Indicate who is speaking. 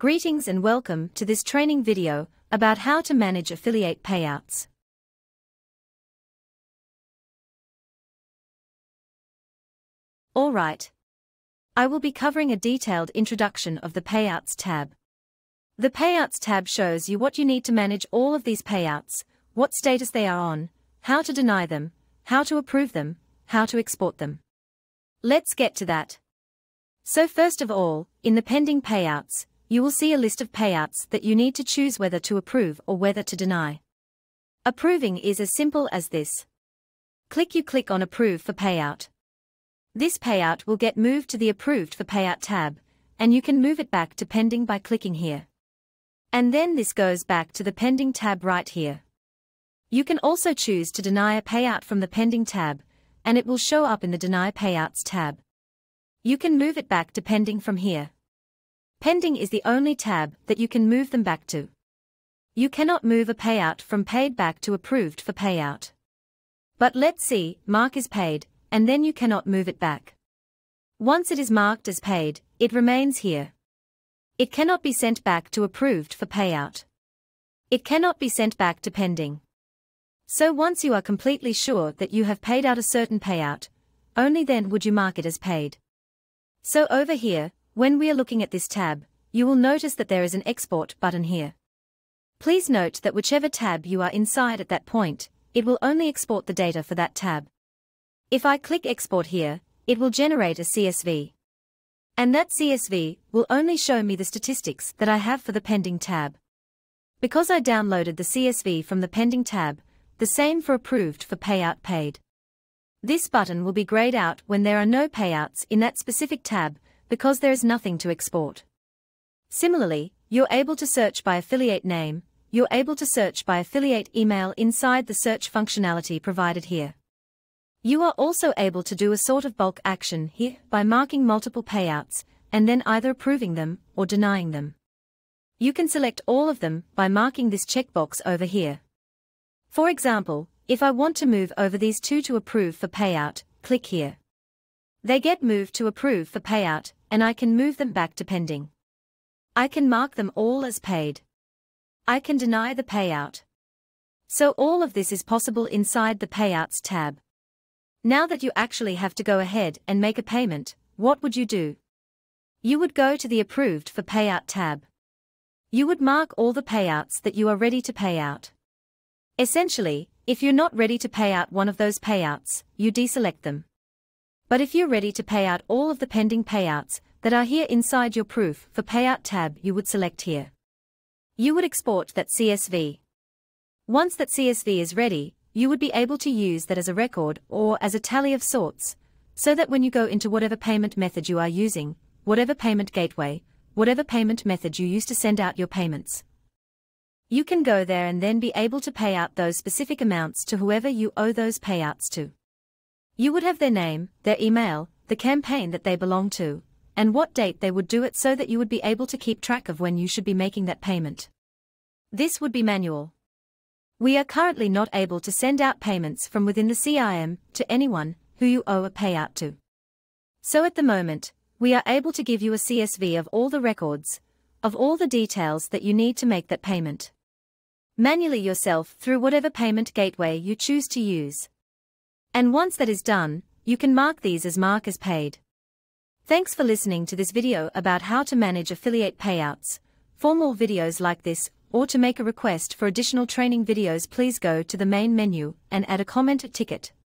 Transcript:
Speaker 1: Greetings and welcome to this training video about how to manage affiliate payouts. Alright. I will be covering a detailed introduction of the Payouts tab. The Payouts tab shows you what you need to manage all of these payouts, what status they are on, how to deny them, how to approve them, how to export them. Let's get to that. So first of all, in the pending payouts, you will see a list of payouts that you need to choose whether to approve or whether to deny. Approving is as simple as this. Click on Approve for Payout. This payout will get moved to the Approved for Payout tab, and you can move it back to Pending by clicking here. And then this goes back to the Pending tab right here. You can also choose to deny a payout from the Pending tab, and it will show up in the Deny Payouts tab. You can move it back to Pending from here. Pending is the only tab that you can move them back to. You cannot move a payout from Paid back to Approved for Payout. But let's see, Mark is paid, and then you cannot move it back. Once it is marked as paid, it remains here. It cannot be sent back to Approved for Payout. It cannot be sent back to Pending. So once you are completely sure that you have paid out a certain payout, only then would you mark it as paid. So over here, when we are looking at this tab, you will notice that there is an Export button here. Please note that whichever tab you are inside at that point, it will only export the data for that tab. If I click Export here, it will generate a CSV. And that CSV will only show me the statistics that I have for the Pending tab. Because I downloaded the CSV from the Pending tab, the same for Approved for Payout Paid. This button will be grayed out when there are no payouts in that specific tab, because there is nothing to export. Similarly, you're able to search by affiliate name, you're able to search by affiliate email inside the search functionality provided here. You are also able to do a sort of bulk action here by marking multiple payouts, and then either approving them or denying them. You can select all of them by marking this checkbox over here. For example, if I want to move over these two to Approve for Payout, click here. They get moved to Approve for Payout, and I can move them back to Pending. I can mark them all as paid. I can deny the payout. So all of this is possible inside the Payouts tab. Now that you actually have to go ahead and make a payment, what would you do? You would go to the Approved for Payout tab. You would mark all the payouts that you are ready to pay out. Essentially, if you're not ready to pay out one of those payouts, you deselect them. But if you're ready to pay out all of the pending payouts that are here inside your Proof for Payout tab, you would select here. You would export that CSV. Once that CSV is ready, you would be able to use that as a record or as a tally of sorts, so that when you go into whatever payment method you are using, whatever payment gateway, whatever payment method you use to send out your payments, you can go there and then be able to pay out those specific amounts to whoever you owe those payouts to. You would have their name, their email, the campaign that they belong to, and what date they would do it, so that you would be able to keep track of when you should be making that payment. This would be manual. We are currently not able to send out payments from within the CIM to anyone who you owe a payout to. So at the moment, we are able to give you a CSV of all the records, of all the details that you need to make that payment manually yourself through whatever payment gateway you choose to use. And once that is done, you can mark these as Mark as paid. Thanks for listening to this video about how to manage affiliate payouts. For more videos like this, or to make a request for additional training videos, please go to the main menu and add a comment ticket.